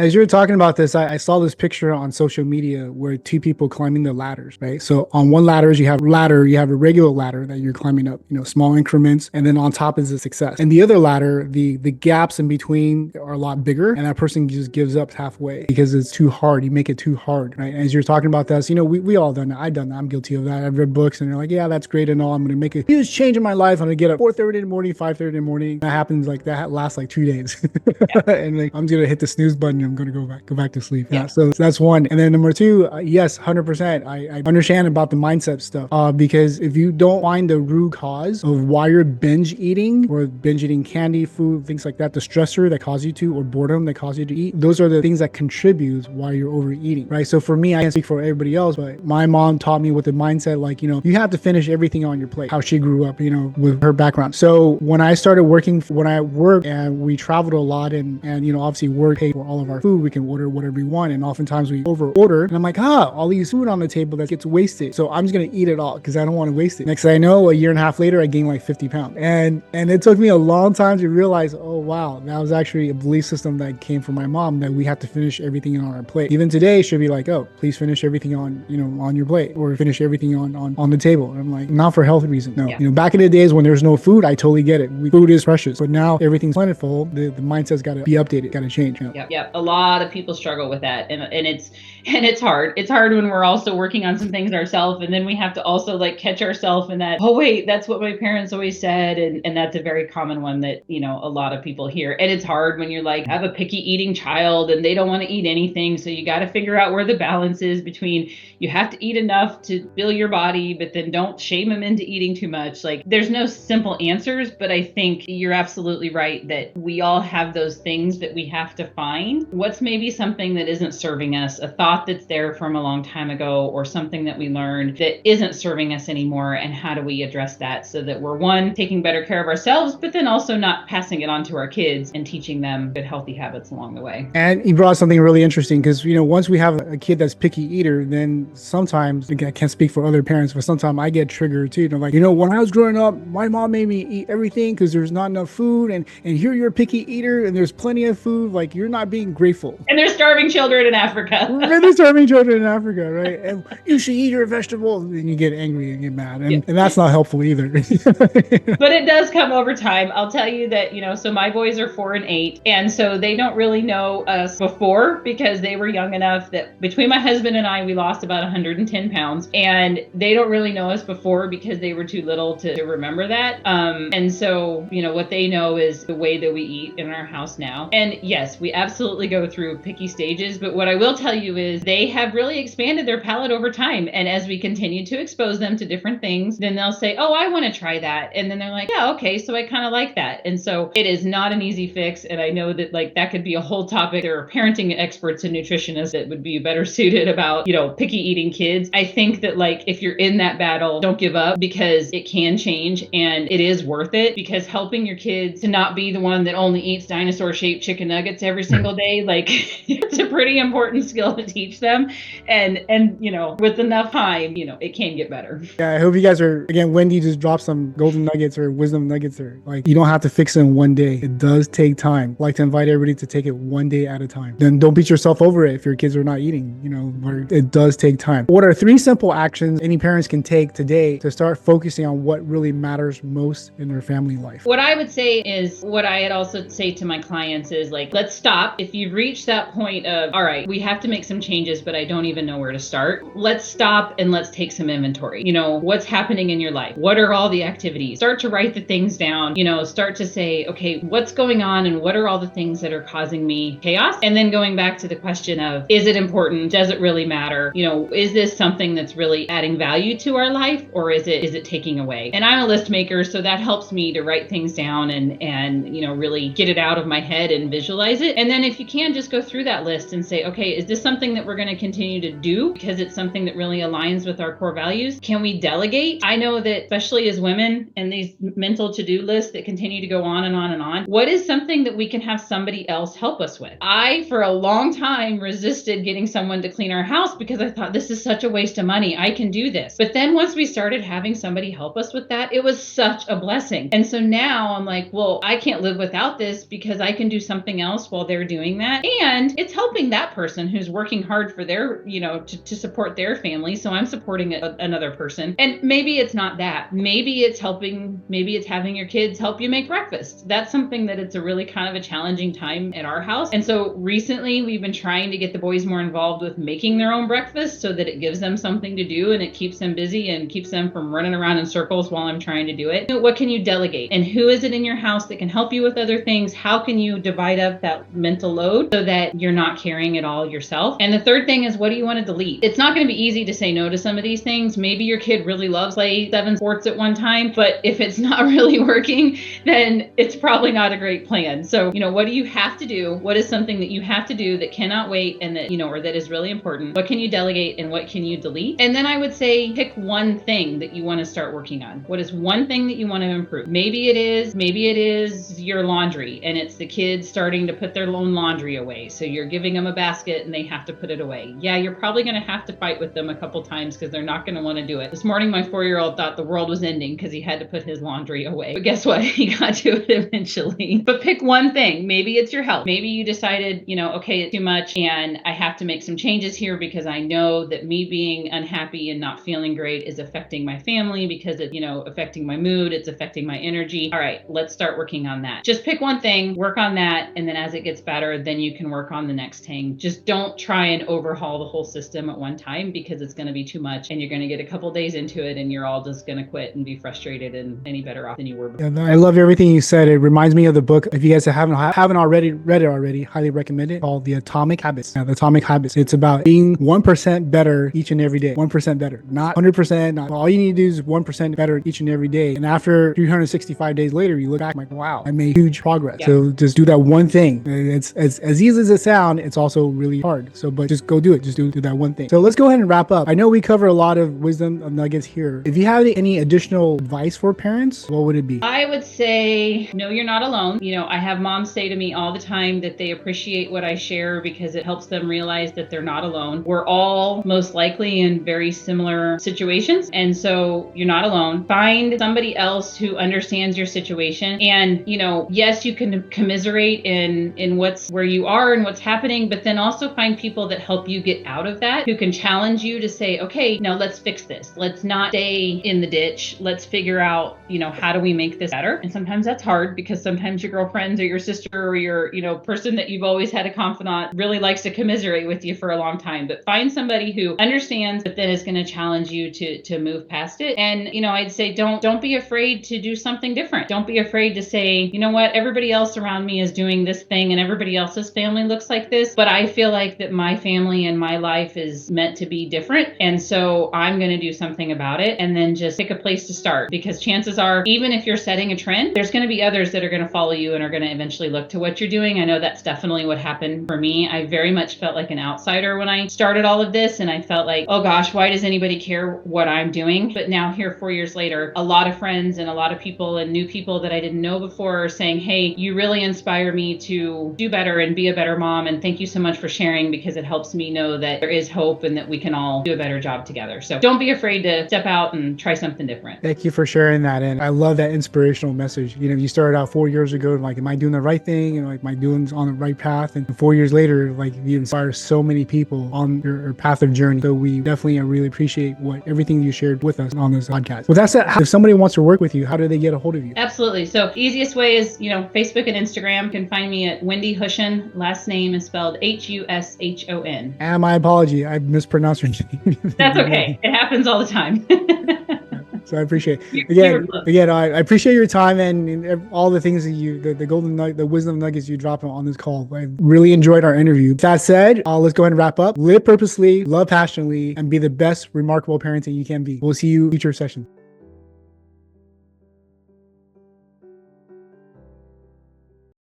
As you were talking about this, I saw this picture on social media where two people climbing the ladders, right? So on one ladder, you have a regular ladder that you're climbing up, small increments, and then on top is a success. And the other ladder, the gaps in between are a lot bigger, and that person just gives up halfway because it's too hard. You make it too hard, right? And as you're talking about this, we all done that. I've done that. I'm guilty of that. I've read books and they're like, yeah, that's great and all. I'm going to make a huge change in my life. I'm going to get up 4:30 in the morning, 5:30 in the morning. That happens that lasts like 2 days. And like, I'm going to hit the snooze button. I'm going to go back to sleep. Yeah. So that's one. And then number two, yes, 100%. I understand about the mindset stuff because if you don't find the root cause of why you're binge eating or binge eating candy, food, things like that, the stressor that causes you to, or boredom that causes you to eat, those are the things that contribute why you're overeating, right? So for me, I can't speak for everybody else, but my mom taught me with the mindset, like, you have to finish everything on your plate, how she grew up, with her background. So when I started working, when I worked and we traveled a lot and obviously work paid for all of our food, we can order whatever we want. And oftentimes we over order and I'm like, all these food on the table that gets wasted. So I'm just going to eat it all because I don't want to waste it. Next thing I know, a year and a half later, I gained like 50 pounds. And it took me a long time to realize, oh, wow, that was actually a belief system that came from my mom that we have to finish everything on our plate. Even today, she'll be like, oh, please finish everything on your plate or finish everything on the table. And I'm like, not for health reasons. No, back in the days when there's no food, I totally get it. Food is precious, but now everything's plentiful. The mindset's got to be updated, got to change. Yep. A lot of people struggle with that. And it's hard. It's hard when we're also working on some things ourselves. And then we have to also like catch ourselves in that, oh, wait, that's what my parents always said. And that's a very common one that, a lot of people hear. And it's hard when you're like, I have a picky eating child and they don't want to eat anything. So you got to figure out where the balance is between you have to eat enough to fill your body, but then don't shame them into eating too much. Like there's no simple answers, but I think you're absolutely right that we all have those things that we have to find. What's maybe something that isn't serving us, a thought that's there from a long time ago, or something that we learned that isn't serving us anymore, and how do we address that so that we're, one, taking better care of ourselves, but then also not passing it on to our kids and teaching them good healthy habits along the way. And you brought something really interesting because once we have a kid that's picky eater, then sometimes, again, I can't speak for other parents, but sometimes I get triggered too. When I was growing up, my mom made me eat everything because there's not enough food, and here you're a picky eater and there's plenty of food, like you're not being grateful. And there's starving children in Africa. There's starving children in Africa, right? And you should eat your vegetables, and you get angry and get mad, and that's not helpful either. But it does come over time. I'll tell you that, so my boys are 4 and 8, and so they don't really know us before because they were young enough that between my husband and I, we lost about 110 pounds, and they don't really know us before because they were too little to remember that. And so, what they know is the way that we eat in our house now. And yes, we absolutely go through picky stages, but what I will tell you is they have really expanded their palate over time. And as we continue to expose them to different things, then they'll say, oh, I want to try that. And then they're like, yeah, okay, so I kind of like that. And so it is not an easy fix. And I know that that could be a whole topic. There are parenting experts and nutritionists that would be better suited about, picky eating kids. I think that if you're in that battle, don't give up because it can change and it is worth it, because helping your kids to not be the one that only eats dinosaur shaped chicken nuggets every single day, it's a pretty important skill to teach them. And with enough time, it can get better. Yeah, I hope you guys are, again, Wendy just dropped some golden nuggets or wisdom nuggets, or you don't have to fix it in one day. It does take time. I'd like to invite everybody to take it one day at a time. Then don't beat yourself over it if your kids are not eating, it does take time. What are 3 simple actions any parents can take today to start focusing on what really matters most in their family life? What I would say is, what I had also say to my clients is let's stop. If you've reached that point of, all right, we have to make some changes, but I don't even know where to start. Let's stop and let's take some inventory. What's happening in your life? What are all the activities? Start to write the things down, start to say, okay, what's going on and what are all the things that are causing me chaos? And then going back to the question of, is it important? Does it really matter? Is this something that's really adding value to our life, or is it taking away? And I'm a list maker, so that helps me to write things down and really get it out of my head and visualize it. And then if you can, just go through that list and say, okay, is this something that we're going to continue to do because it's something that really aligns with our core values? Can we delegate? I know that especially as women and these mental to-do lists that continue to go on and on and on, what is something that we can have somebody else help us with? I, for a long time, resisted getting someone to clean our house because I thought, this is such a waste of money. I can do this. But then once we started having somebody help us with that, it was such a blessing. And so now I'm like, well, I can't live without this because I can do something else while they're doing that. that. And it's helping that person who's working hard for their, to support their family. So I'm supporting another person. And maybe it's not that. Maybe it's having your kids help you make breakfast. That's something that it's a really kind of a challenging time at our house. And so recently we've been trying to get the boys more involved with making their own breakfast so that it gives them something to do and it keeps them busy and keeps them from running around in circles while I'm trying to do it. What can you delegate? And who is it in your house that can help you with other things? How can you divide up that mental load so that you're not carrying it all yourself? And the third thing is, what do you want to delete? It's not going to be easy to say no to some of these things. Maybe your kid really loves play 7 sports at one time, but if it's not really working, then it's probably not a great plan. So, what do you have to do? What is something that you have to do that cannot wait and that, or that is really important? What can you delegate and what can you delete? And then I would say pick one thing that you want to start working on. What is one thing that you want to improve? Maybe it is your laundry and it's the kids starting to put their own laundry away. So you're giving them a basket and they have to put it away. Yeah, you're probably going to have to fight with them a couple times because they're not going to want to do it. This morning, my 4-year-old thought the world was ending because he had to put his laundry away. But guess what? He got to it eventually. But pick one thing. Maybe it's your health. Maybe you decided, okay, it's too much and I have to make some changes here because I know that me being unhappy and not feeling great is affecting my family because it's, affecting my mood. It's affecting my energy. All right, let's start working on that. Just pick one thing, work on that. And then as it gets better, then you can work on the next thing. Just don't try and overhaul the whole system at one time because it's going to be too much and you're going to get a couple days into it and you're all just going to quit and be frustrated and any better off than you were before. Yeah, I love everything you said. It reminds me of the book. If you guys haven't already read it, highly recommend it. Called The Atomic Habits. The Atomic Habits. It's about being 1% better each and every day. 1% better, not 100%. Not all you need to do is 1% better each and every day. And after 365 days later, you look back like, wow, I made huge progress. Yeah. So just do that one thing. It's as easy as it sounds. It's also really hard. So, but just go do it. Just do that one thing. So let's go ahead and wrap up. I know we cover a lot of wisdom of nuggets here. If you have any additional advice for parents, what would it be? I would say, no, you're not alone. I have moms say to me all the time that they appreciate what I share because it helps them realize that they're not alone. We're all most likely in very similar situations. And so you're not alone. Find somebody else who understands your situation. And, yes, you can commiserate in where you are and what's happening, but then also find people that help you get out of that, who can challenge you to say, okay, now let's fix this. Let's not stay in the ditch. Let's figure out, how do we make this better? And sometimes that's hard because sometimes your girlfriends or your sister or your, person that you've always had a confidant really likes to commiserate with you for a long time. But find somebody who understands, but then is going to challenge you to move past it. And, I'd say don't be afraid to do something different. Don't be afraid to say, you know what, everybody else around me is doing this thing and everybody else's family looks like this, but I feel like that my family and my life is meant to be different. And so I'm going to do something about it and then just pick a place to start, because chances are, even if you're setting a trend, there's going to be others that are going to follow you and are going to eventually look to what you're doing. I know that's definitely what happened for me. I very much felt like an outsider when I started all of this. And I felt like, oh gosh, why does anybody care what I'm doing? But now here 4 years later, a lot of friends and a lot of people and new people that I didn't know before are saying, hey, you really inspire me to do better and be a better mom. And thank you so much for sharing, because it helps me know that there is hope and that we can all do a better job together. So don't be afraid to step out and try something different. Thank you for sharing that. And I love that inspirational message. You started out 4 years ago, like, am I doing the right thing? Am I doing on the right path? And 4 years later, like, you inspire so many people on your path of journey. So we definitely really appreciate everything you shared with us on this podcast. With that said, if somebody wants to work with you, how do they get a hold of you? Absolutely. So easiest way is, Facebook and Instagram. You can find me at Wendy Hurshon. Last name is spelled Hushon. And my apology, I mispronounced your name. That's okay. It happens all the time. So I appreciate it. Again, I appreciate your time and all the things that the wisdom nuggets you drop on this call. I really enjoyed our interview. That said, let's go ahead and wrap up. Live purposely, love passionately, and be the best remarkable parenting you can be. We'll see you in future sessions.